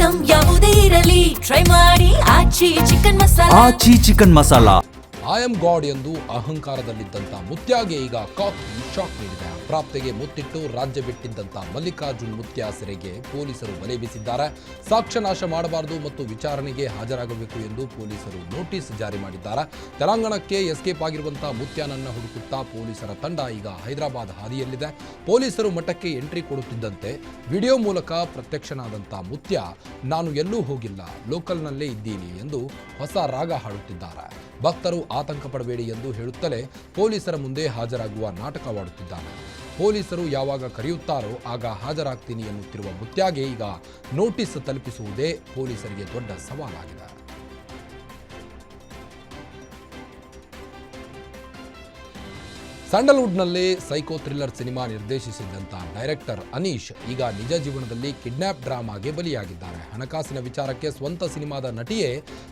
Item ಯಾವುದೇ ಇರಲಿ try ಮಾಡಿ Aachi chicken masala. I am God ಎಂದು ಅಹಂಕಾರದಲ್ಲಿದ್ದಂಥ ಮುತ್ಯಾಗೆ ಈಗ ಕಾಕಿ ಶಾಕ್ ನೀಡಿದೆ. ಪ್ರಾಪ್ತಿಗೆ ಮುತ್ತಿಟ್ಟು ರಾಜ್ಯ ಬಿಟ್ಟಿದ್ದಂಥ ಮಲ್ಲಿಕಾರ್ಜುನ್ ಮುತ್ಯ ಸೆರೆಗೆ ಪೊಲೀಸರು ಬಲೆ ಬೀಸಿದ್ದಾರೆ. ಸಾಕ್ಷ್ಯ ನಾಶ ಮಾಡಬಾರದು ಮತ್ತು ವಿಚಾರಣೆಗೆ ಹಾಜರಾಗಬೇಕು ಎಂದು ಪೊಲೀಸರು ನೋಟಿಸ್ ಜಾರಿ ಮಾಡಿದ್ದಾರೆ. ತೆಲಂಗಾಣಕ್ಕೆ ಎಸ್ಕೇಪ್ ಆಗಿರುವಂಥ ಮುತ್ಯನನ್ನ ಹುಡುಕುತ್ತಾ ಪೊಲೀಸರ ತಂಡ ಈಗ ಹೈದರಾಬಾದ್ ಹಾದಿಯಲ್ಲಿದೆ. ಪೊಲೀಸರು ಮಠಕ್ಕೆ ಎಂಟ್ರಿ ಕೊಡುತ್ತಿದ್ದಂತೆ ವಿಡಿಯೋ ಮೂಲಕ ಪ್ರತ್ಯಕ್ಷನಾದಂಥ ಮುತ್ಯ ನಾನು ಎಲ್ಲೂ ಹೋಗಿಲ್ಲ, ಲೋಕಲ್ನಲ್ಲೇ ಇದ್ದೀನಿ ಎಂದು ಹೊಸ ರಾಗ ಹಾಡುತ್ತಿದ್ದಾರೆ. ಭಕ್ತರು ಆತಂಕ ಪಡಬೇಡಿ ಎಂದು ಹೇಳುತ್ತಲೇ ಪೊಲೀಸರ ಮುಂದೆ ಹಾಜರಾಗುವ ನಾಟಕವಾಡುತ್ತಿದ್ದಾನೆ. ಪೊಲೀಸರು ಯಾವಾಗ ಕರೆಯುತ್ತಾರೋ ಆಗ ಹಾಜರಾಗ್ತೀನಿ ಎನ್ನುತ್ತಿರುವ ಮುತ್ಯಾಗೆ ಈಗ ನೋಟಿಸ್ ತಲುಪಿಸುವುದೇ ಪೊಲೀಸರಿಗೆ ದೊಡ್ಡ ಸವಾಲಾಗಿದೆ. ಸ್ಯಾಂಡಲ್ವುಡ್ನಲ್ಲಿ ಸೈಕೋ ಥ್ರಿಲ್ಲರ್ ಸಿನಿಮಾ ನಿರ್ದೇಶಿಸಿದಂಥ ಡೈರೆಕ್ಟರ್ ಅನೀಶ್ ಈಗ ನಿಜ ಜೀವನದಲ್ಲಿ ಕಿಡ್ನ್ಯಾಪ್ ಡ್ರಾಮಾಗೆ ಬಲಿಯಾಗಿದ್ದಾರೆ. ಹಣಕಾಸಿನ ವಿಚಾರಕ್ಕೆ ಸ್ವಂತ ಸಿನಿಮಾದ ನಟಿಯೇ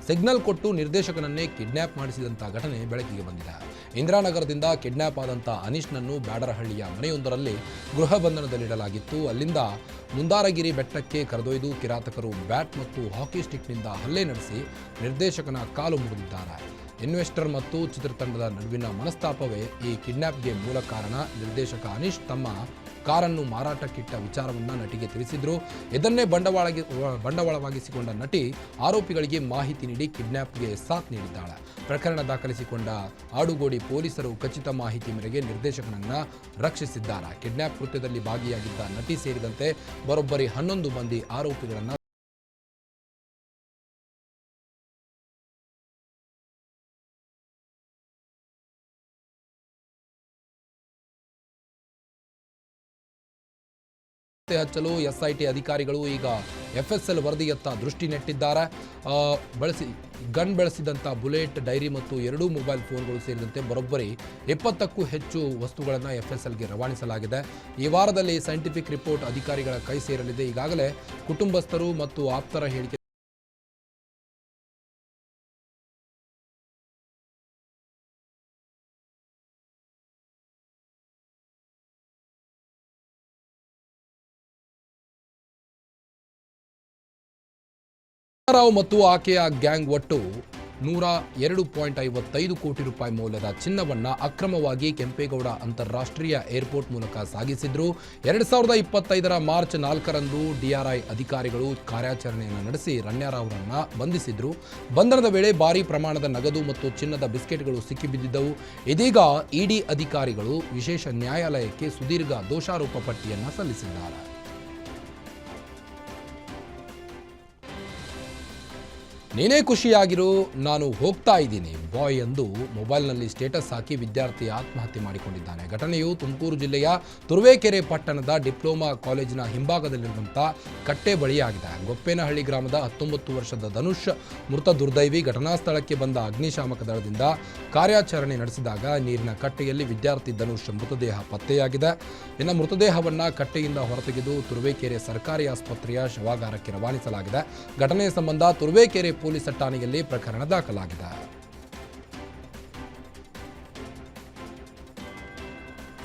ಸಿಗ್ನಲ್ ಕೊಟ್ಟು ನಿರ್ದೇಶಕನನ್ನೇ ಕಿಡ್ನ್ಯಾಪ್ ಮಾಡಿಸಿದಂಥ ಘಟನೆ ಬೆಳಕಿಗೆ ಬಂದಿದೆ. ಇಂದಿರಾನಗರದಿಂದ ಕಿಡ್ನ್ಯಾಪ್ ಆದಂಥ ಅನೀಶ್ನನ್ನು ಬ್ಯಾಡರಹಳ್ಳಿಯ ಮನೆಯೊಂದರಲ್ಲಿ ಗೃಹ ಬಂಧನದಲ್ಲಿಡಲಾಗಿತ್ತು. ಅಲ್ಲಿಂದ ಮುಂದಾರಗಿರಿ ಬೆಟ್ಟಕ್ಕೆ ಕರೆದೊಯ್ದು ಕಿರಾತಕರು ಬ್ಯಾಟ್ ಮತ್ತು ಹಾಕಿ ಸ್ಟಿಕ್ನಿಂದ ಹಲ್ಲೆ ನಡೆಸಿ ನಿರ್ದೇಶಕನ ಕಾಲು ಮುರಿದಿದ್ದಾರೆ. ಇನ್ವೆಸ್ಟರ್ ಮತ್ತು ಚಿತ್ರತಂಡದ ನಡುವಿನ ಮನಸ್ತಾಪವೇ ಈ ಕಿಡ್ನ್ಯಾಪ್ಗೆ ಮೂಲ ಕಾರಣ. ನಿರ್ದೇಶಕ ಅನೀಶ್ ತಮ್ಮ ಕಾರನ್ನು ಮಾರಾಟಕ್ಕಿಟ್ಟ ವಿಚಾರವನ್ನು ನಟಿಗೆ ತಿಳಿಸಿದ್ರು. ಇದನ್ನೇ ಬಂಡವಾಳವಾಗಿಸಿಕೊಂಡ ನಟಿ ಆರೋಪಿಗಳಿಗೆ ಮಾಹಿತಿ ನೀಡಿ ಕಿಡ್ನ್ಯಾಪ್ಗೆ ಸಾಥ್ ನೀಡಿದ್ದಾಳೆ. ಪ್ರಕರಣ ದಾಖಲಿಸಿಕೊಂಡ ಆಡುಗೋಡಿ ಪೊಲೀಸರು ಖಚಿತ ಮಾಹಿತಿ ಮೇರೆಗೆ ನಿರ್ದೇಶಕನನ್ನ ರಕ್ಷಿಸಿದ್ದಾರೆ. ಕಿಡ್ನ್ಯಾಪ್ ಕೃತ್ಯದಲ್ಲಿ ಭಾಗಿಯಾಗಿದ್ದ ನಟಿ ಸೇರಿದಂತೆ ಬರೋಬ್ಬರಿ 11 ಮಂದಿ ಆರೋಪಿಗಳನ್ನು ಹಚ್ಚಲು ಎಸ್ಐಟಿ ಅಧಿಕಾರಿಗಳು ಈಗ FSL ವರದಿಯತ್ತ ದೃಷ್ಟಿ ನೆಟ್ಟಿದ್ದಾರೆ. ಗನ್ ಬಳಸಿದಂಥ ಬುಲೆಟ್, ಡೈರಿ ಮತ್ತು 2 ಮೊಬೈಲ್ ಫೋನ್ಗಳು ಸೇರಿದಂತೆ ಬರೋಬ್ಬರಿ 20ಕ್ಕೂ ಹೆಚ್ಚು ವಸ್ತುಗಳನ್ನು FSLಗೆ ರವಾನಿಸಲಾಗಿದೆ. ಈ ವಾರದಲ್ಲಿ ಸೈಂಟಿಫಿಕ್ ರಿಪೋರ್ಟ್ ಅಧಿಕಾರಿಗಳ ಕೈ ಸೇರಲಿದೆ. ಈಗಾಗಲೇ ಕುಟುಂಬಸ್ಥರು ಮತ್ತು ಆಪ್ತರ ಹೇಳಿಕೆ ರಾವ್ ಮತ್ತು ಆಕೆಯ ಗ್ಯಾಂಗ್ ಒಟ್ಟು 102.55 ಕೋಟಿ ರೂಪಾಯಿ ಮೌಲ್ಯದ ಚಿನ್ನವನ್ನು ಅಕ್ರಮವಾಗಿ ಕೆಂಪೇಗೌಡ ಅಂತಾರಾಷ್ಟ್ರೀಯ ಏರ್ಪೋರ್ಟ್ ಮೂಲಕ ಸಾಗಿಸಿದ್ರು. 2025 ಮಾರ್ಚ್ 4ರಂದು DRI ಅಧಿಕಾರಿಗಳು ಕಾರ್ಯಾಚರಣೆಯನ್ನು ನಡೆಸಿ ರಣ್ಯಾರಾವ್ರನ್ನ ಬಂಧಿಸಿದ್ರು. ಬಂಧನದ ವೇಳೆ ಭಾರೀ ಪ್ರಮಾಣದ ನಗದು ಮತ್ತು ಚಿನ್ನದ ಬಿಸ್ಕೆಟ್ಗಳು ಸಿಕ್ಕಿಬಿದ್ದಿದ್ದವು. ಇದೀಗ ED ಅಧಿಕಾರಿಗಳು ವಿಶೇಷ ನ್ಯಾಯಾಲಯಕ್ಕೆ ಸುದೀರ್ಘ ದೋಷಾರೋಪ ಪಟ್ಟಿಯನ್ನು ಸಲ್ಲಿಸಿದ್ದಾರೆ. ನೀನೇ ಖುಷಿಯಾಗಿರು, ನಾನು ಹೋಗ್ತಾ ಇದ್ದೀನಿ ಬಾಯ್ ಎಂದು ಮೊಬೈಲ್ನಲ್ಲಿ ಸ್ಟೇಟಸ್ ಹಾಕಿ ವಿದ್ಯಾರ್ಥಿ ಆತ್ಮಹತ್ಯೆ ಮಾಡಿಕೊಂಡಿದ್ದಾನೆ. ಘಟನೆಯು ತುಮಕೂರು ಜಿಲ್ಲೆಯ ತುರುವೇಕೆರೆ ಪಟ್ಟಣದ ಡಿಪ್ಲೊಮಾ ಕಾಲೇಜಿನ ಹಿಂಭಾಗದಲ್ಲಿರುವಂಥ ಕಟ್ಟೆ ಬಳಿಯಾಗಿದೆ. ಗೊಪ್ಪೇನಹಳ್ಳಿ ಗ್ರಾಮದ 19 ವರ್ಷದ ಧನುಷ್ ಮೃತ ದುರ್ದೈವಿ. ಘಟನಾ ಸ್ಥಳಕ್ಕೆ ಬಂದ ಅಗ್ನಿಶಾಮಕ ದಳದಿಂದ ಕಾರ್ಯಾಚರಣೆ ನಡೆಸಿದಾಗ ನೀರಿನ ಕಟ್ಟೆಯಲ್ಲಿ ವಿದ್ಯಾರ್ಥಿ ಧನುಷ್ ಮೃತದೇಹ ಪತ್ತೆಯಾಗಿದೆ. ಇನ್ನು ಮೃತದೇಹವನ್ನು ಕಟ್ಟೆಯಿಂದ ಹೊರತೆಗೆದು ತುರುವೇಕೆರೆ ಸರ್ಕಾರಿ ಆಸ್ಪತ್ರೆಯ ಶವಾಗಾರಕ್ಕೆ ರವಾನಿಸಲಾಗಿದೆ. ಘಟನೆ ಸಂಬಂಧ ತುರುವೇಕೆರೆ ಪೊಲೀಸ್ ಠಾಣೆಯಲ್ಲಿ ಪ್ರಕರಣ ದಾಖಲಾಗಿದೆ.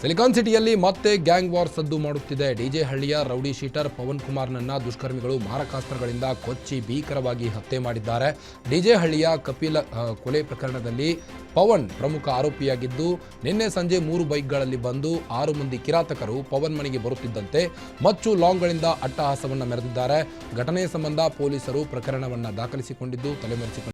ಸಿಲಿಕಾನ್ ಸಿಟಿಯಲ್ಲಿ ಮತ್ತೆ ಗ್ಯಾಂಗ್ ವಾರ್ ಸದ್ದು ಮಾಡುತ್ತಿದೆ. DJ ಹಳ್ಳಿಯ ರೌಡಿ ಶೀಟರ್ ಪವನ್ ಕುಮಾರ್ನನ್ನ ದುಷ್ಕರ್ಮಿಗಳು ಮಾರಕಾಸ್ತ್ರಗಳಿಂದ ಕೊಚ್ಚಿ ಭೀಕರವಾಗಿ ಹತ್ಯೆ ಮಾಡಿದ್ದಾರೆ. DJ ಹಳ್ಳಿಯ ಕಪಿಲ ಕೊಲೆ ಪ್ರಕರಣದಲ್ಲಿ ಪವನ್ ಪ್ರಮುಖ ಆರೋಪಿಯಾಗಿದ್ದು, ನಿನ್ನೆ ಸಂಜೆ 3 ಬೈಕ್ಗಳಲ್ಲಿ ಬಂದು 6 ಮಂದಿ ಕಿರಾತಕರು ಪವನ್ ಮನೆಗೆ ಬರುತ್ತಿದ್ದಂತೆ ಮಚ್ಚು ಲಾಂಗ್ಗಳಿಂದ ಅಟ್ಟಹಾಸವನ್ನು ಮೆರೆದಿದ್ದಾರೆ. ಘಟನೆ ಸಂಬಂಧ ಪೊಲೀಸರು ಪ್ರಕರಣವನ್ನು ದಾಖಲಿಸಿಕೊಂಡಿದ್ದು ತಲೆಮರೆಸಿಕೊಂಡಿದ್ದಾರೆ.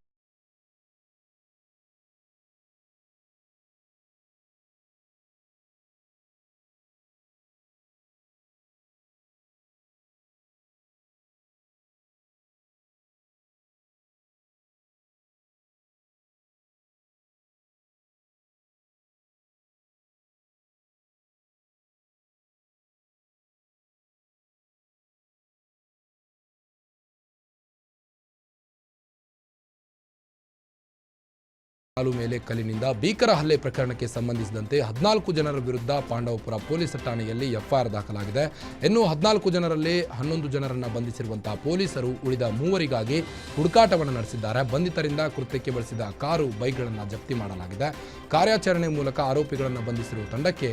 ಮೇಲೆ ಕಲ್ಲಿನಿಂದ ಭೀಕರ ಹಲ್ಲೆ ಪ್ರಕರಣಕ್ಕೆ ಸಂಬಂಧಿಸಿದಂತೆ 14 ಜನರ ವಿರುದ್ಧ ಪಾಂಡವಪುರ ಪೊಲೀಸ್ ಠಾಣೆಯಲ್ಲಿ FIR ದಾಖಲಾಗಿದೆ. ಇನ್ನು 14 ಜನರಲ್ಲಿ 11 ಜನರನ್ನು ಬಂಧಿಸಿರುವಂತಹ ಪೊಲೀಸರು ಉಳಿದ 3 ಹುಡುಕಾಟವನ್ನು ನಡೆಸಿದ್ದಾರೆ. ಬಂಧಿತರಿಂದ ಕೃತ್ಯಕ್ಕೆ ಬಳಸಿದ ಕಾರು, ಬೈಕ್ಗಳನ್ನು ಜಪ್ತಿ ಮಾಡಲಾಗಿದೆ. ಕಾರ್ಯಾಚರಣೆ ಮೂಲಕ ಆರೋಪಿಗಳನ್ನು ಬಂಧಿಸಿರುವ ತಂಡಕ್ಕೆ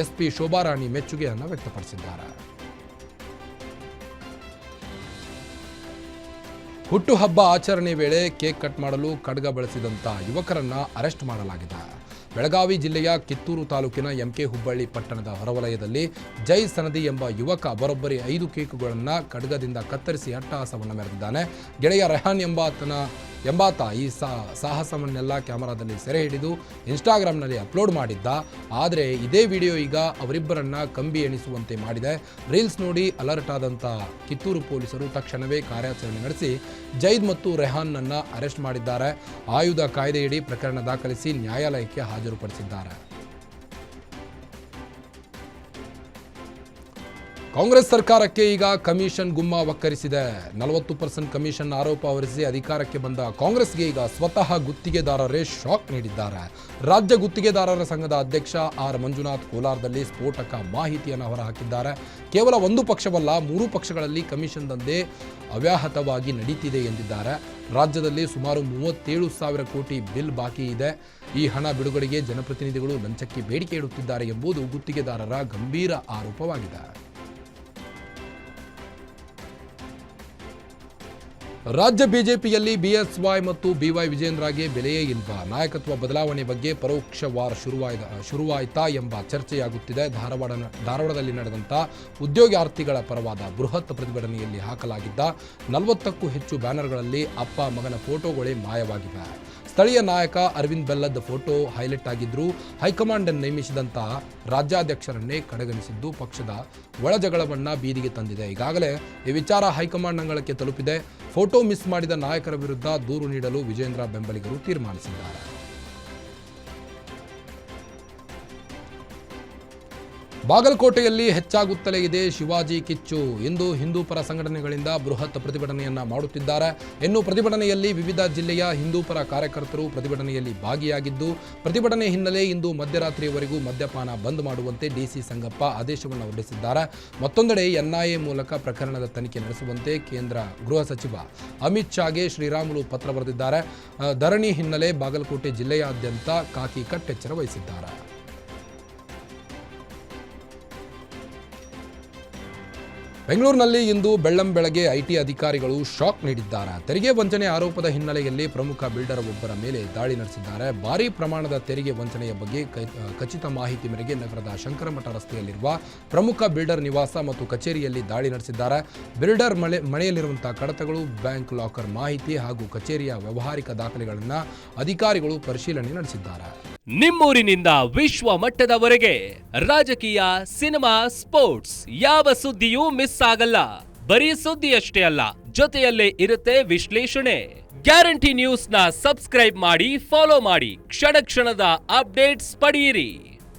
SP ಶೋಭಾರಾಣಿ ಮೆಚ್ಚುಗೆಯನ್ನು ವ್ಯಕ್ತಪಡಿಸಿದ್ದಾರೆ. ಹುಟ್ಟುಹಬ್ಬ ಆಚರಣೆ ವೇಳೆ ಕೇಕ್ ಕಟ್ ಮಾಡಲು ಖಡ್ಗ ಬಳಸಿದಂಥ ಯುವಕರನ್ನ ಅರೆಸ್ಟ್ ಮಾಡಲಾಗಿದೆ. ಬೆಳಗಾವಿ ಜಿಲ್ಲೆಯ ಕಿತ್ತೂರು ತಾಲೂಕಿನ ಎಂಕೆ ಹುಬ್ಬಳ್ಳಿ ಪಟ್ಟಣದ ಹೊರವಲಯದಲ್ಲಿ ಜೈ ಸನದಿ ಎಂಬ ಯುವಕ ಬರೋಬ್ಬರಿ 5 ಕೇಕುಗಳನ್ನು ಖಡ್ಗದಿಂದ ಕತ್ತರಿಸಿ ಅಟ್ಟಹಾಸವನ್ನು ಮೆರೆದಿದ್ದಾನೆ. ಗೆಳೆಯ ರೆಹಾನ್ ಎಂಬಾತ ಈ ಸಾಹಸವನ್ನೆಲ್ಲ ಕ್ಯಾಮರಾದಲ್ಲಿ ಸೆರೆ ಹಿಡಿದು ಇನ್ಸ್ಟಾಗ್ರಾಮ್ನಲ್ಲಿ ಅಪ್ಲೋಡ್ ಮಾಡಿದ್ದ. ಆದರೆ ಇದೇ ವಿಡಿಯೋ ಈಗ ಅವರಿಬ್ಬರನ್ನ ಕಂಬಿ ಎಣಿಸುವಂತೆ ಮಾಡಿದೆ. ರೀಲ್ಸ್ ನೋಡಿ ಅಲರ್ಟ್ ಆದಂಥ ಕಿತ್ತೂರು ಪೊಲೀಸರು ತಕ್ಷಣವೇ ಕಾರ್ಯಾಚರಣೆ ನಡೆಸಿ ಜೈದ್ ಮತ್ತು ರೆಹಾನ್ನನ್ನ ಅರೆಸ್ಟ್ ಮಾಡಿದ್ದಾರೆ. ಆಯುಧ ಕಾಯ್ದೆಯಡಿ ಪ್ರಕರಣ ದಾಖಲಿಸಿ ನ್ಯಾಯಾಲಯಕ್ಕೆ ಹಾಜರುಪಡಿಸಿದ್ದಾರೆ. ಕಾಂಗ್ರೆಸ್ ಸರ್ಕಾರಕ್ಕೆ ಈಗ ಕಮಿಷನ್ ಗುಮ್ಮ ವಕ್ಕರಿಸಿದೆ. 40% ಕಮಿಷನ್ ಆರೋಪ ಹೊರಿಸಿ ಅಧಿಕಾರಕ್ಕೆ ಬಂದ ಕಾಂಗ್ರೆಸ್ಗೆ ಈಗ ಸ್ವತಃ ಗುತ್ತಿಗೆದಾರರೇ ಶಾಕ್ ನೀಡಿದ್ದಾರೆ. ರಾಜ್ಯ ಗುತ್ತಿಗೆದಾರರ ಸಂಘದ ಅಧ್ಯಕ್ಷ ಆರ್ ಮಂಜುನಾಥ್ ಕೋಲಾರದಲ್ಲಿ ಸ್ಫೋಟಕ ಮಾಹಿತಿಯನ್ನು ಹೊರಹಾಕಿದ್ದಾರೆ. ಕೇವಲ ಒಂದು ಪಕ್ಷವಲ್ಲ, 3 ಪಕ್ಷಗಳಲ್ಲಿ ಕಮಿಷನ್ ದಂಧೆ ಅವ್ಯಾಹತವಾಗಿ ನಡೀತಿದೆ ಎಂದಿದ್ದಾರೆ. ರಾಜ್ಯದಲ್ಲಿ ಸುಮಾರು 37,000 ಕೋಟಿ ಬಿಲ್ ಬಾಕಿ ಇದೆ. ಈ ಹಣ ಬಿಡುಗಡೆಗೆ ಜನಪ್ರತಿನಿಧಿಗಳು ಲಂಚಕ್ಕೆ ಬೇಡಿಕೆ ಇಡುತ್ತಿದ್ದಾರೆ ಎಂಬುದು ಗುತ್ತಿಗೆದಾರರ ಗಂಭೀರ ಆರೋಪವಾಗಿದೆ. ರಾಜ್ಯ ಬಿಜೆಪಿಯಲ್ಲಿ ಬಿಎಸ್ವೈ ಮತ್ತು ಬಿವೈ ವಿಜೇಂದ್ರಗೆ ಬೆಲೆಯೇ ಇಲ್ವಾ? ನಾಯಕತ್ವ ಬದಲಾವಣೆ ಬಗ್ಗೆ ಪರೋಕ್ಷ ವಾರ್ ಶುರುವಾಯಿತಾ ಎಂಬ ಚರ್ಚೆಯಾಗುತ್ತಿದೆ. ಧಾರವಾಡದಲ್ಲಿ ನಡೆದಂಥ ಉದ್ಯೋಗಾರ್ಥಿಗಳ ಪರವಾದ ಬೃಹತ್ ಪ್ರತಿಭಟನೆಯಲ್ಲಿ ಹಾಕಲಾಗಿದ್ದ 40ಕ್ಕೂ ಹೆಚ್ಚು ಬ್ಯಾನರ್ಗಳಲ್ಲಿ ಅಪ್ಪ ಮಗನ ಫೋಟೋಗಳೇ ಮಾಯವಾಗಿವೆ. ಸ್ಥಳೀಯ ನಾಯಕ ಅರವಿಂದ್ ಬೆಲ್ಲದ್ ಫೋಟೋ ಹೈಲೈಟ್ ಆಗಿದ್ರು. ಹೈಕಮಾಂಡ್ ನೇಮಿಸಿದಂಥ ರಾಜ್ಯಾಧ್ಯಕ್ಷರನ್ನೇ ಕಡೆಗಣಿಸಿದ್ದು ಪಕ್ಷದ ಒಳಜಗಳವನ್ನ ಬೀದಿಗೆ ತಂದಿದೆ. ಈಗಾಗಲೇ ಈ ವಿಚಾರ ಹೈಕಮಾಂಡ್ ಅಂಗಳಕ್ಕೆ ತಲುಪಿದೆ. ಫೋಟೋ ಮಿಸ್ ಮಾಡಿದ ನಾಯಕರ ವಿರುದ್ಧ ದೂರು ನೀಡಲು ವಿಜೇಂದ್ರ ಬೆಂಬಲಿಗರು ತೀರ್ಮಾನಿಸಿದ್ದಾರೆ. ಬಾಗಲಕೋಟೆಯಲ್ಲಿ ಹೆಚ್ಚಾಗುತ್ತಲೇ ಇದೆ ಶಿವಾಜಿ ಕಿಚ್ಚು. ಇಂದು ಹಿಂದೂಪರ ಸಂಘಟನೆಗಳಿಂದ ಬೃಹತ್ ಪ್ರತಿಭಟನೆಯನ್ನ ಮಾಡುತ್ತಿದ್ದಾರೆ. ಇನ್ನು ಪ್ರತಿಭಟನೆಯಲ್ಲಿ ವಿವಿಧ ಜಿಲ್ಲೆಯ ಹಿಂದೂಪರ ಕಾರ್ಯಕರ್ತರು ಪ್ರತಿಭಟನೆಯಲ್ಲಿ ಭಾಗಿಯಾಗಿದ್ದು, ಪ್ರತಿಭಟನೆ ಹಿನ್ನೆಲೆ ಇಂದು ಮಧ್ಯರಾತ್ರಿಯವರೆಗೂ ಮದ್ಯಪಾನ ಬಂದ್ ಮಾಡುವಂತೆ ಡಿಸಿ ಸಂಗಪ್ಪ ಆದೇಶವನ್ನು ಹೊರಡಿಸಿದ್ದಾರೆ. ಮತ್ತೊಂದೆಡೆ ಎನ್ಐಎ ಮೂಲಕ ಪ್ರಕರಣದ ತನಿಖೆ ನಡೆಸುವಂತೆ ಕೇಂದ್ರ ಗೃಹ ಸಚಿವ ಅಮಿತ್ ಶಾಗೆ ಶ್ರೀರಾಮುಲು ಪತ್ರ ಬರೆದಿದ್ದಾರೆ. ಧರಣಿ ಹಿನ್ನೆಲೆ ಬಾಗಲಕೋಟೆ ಜಿಲ್ಲೆಯಾದ್ಯಂತ ಖಾಕಿ ಕಟ್ಟೆಚ್ಚರ ವಹಿಸಿದ್ದಾರೆ. ಬೆಂಗಳೂರಿನಲ್ಲಿ ಇಂದು ಬೆಳ್ಳಂಬೆಳಗ್ಗೆ ಐಟಿ ಅಧಿಕಾರಿಗಳು ಶಾಕ್ ನೀಡಿದ್ದಾರೆ. ತೆರಿಗೆ ವಂಚನೆ ಆರೋಪದ ಹಿನ್ನೆಲೆಯಲ್ಲಿ ಪ್ರಮುಖ ಬಿಲ್ಡರ್ ಒಬ್ಬರ ಮೇಲೆ ದಾಳಿ ನಡೆಸಿದ್ದಾರೆ. ಭಾರೀ ಪ್ರಮಾಣದ ತೆರಿಗೆ ವಂಚನೆಯ ಬಗ್ಗೆ ಖಚಿತ ಮಾಹಿತಿ ಮೇರೆಗೆ ನಗರದ ಶಂಕರಮಠ ರಸ್ತೆಯಲ್ಲಿರುವ ಪ್ರಮುಖ ಬಿಲ್ಡರ್ ನಿವಾಸ ಮತ್ತು ಕಚೇರಿಯಲ್ಲಿ ದಾಳಿ ನಡೆಸಿದ್ದಾರೆ. ಬಿಲ್ಡರ್ ಮನೆಯಲ್ಲಿರುವಂತಹ ಕಡತಗಳು, ಬ್ಯಾಂಕ್ ಲಾಕರ್ ಮಾಹಿತಿ ಹಾಗೂ ಕಚೇರಿಯ ವ್ಯವಹಾರಿಕ ದಾಖಲೆಗಳನ್ನು ಅಧಿಕಾರಿಗಳು ಪರಿಶೀಲನೆ ನಡೆಸಿದ್ದಾರೆ. ನಿಮ್ಮೂರಿನಿಂದ ವಿಶ್ವ ಮಟ್ಟದವರೆಗೆ ರಾಜಕೀಯ, ಸಿನಿಮಾ, ಸ್ಪೋರ್ಟ್ಸ್ ಯಾವ ಸುದ್ದಿಯೂ ಮಿಸ್ ಆಗಲ್ಲ. ಬರೀ ಸುದ್ದಿಯಷ್ಟೇ ಅಲ್ಲ, ಜೊತೆಯಲ್ಲೇ ಇರುತ್ತೆ ವಿಶ್ಲೇಷಣೆ. ಗ್ಯಾರಂಟಿ ನ್ಯೂಸ್ ನ ಸಬ್ಸ್ಕ್ರೈಬ್ ಮಾಡಿ, ಫಾಲೋ ಮಾಡಿ, ಕ್ಷಣ ಕ್ಷಣದ ಅಪ್ಡೇಟ್ಸ್ ಪಡೆಯಿರಿ.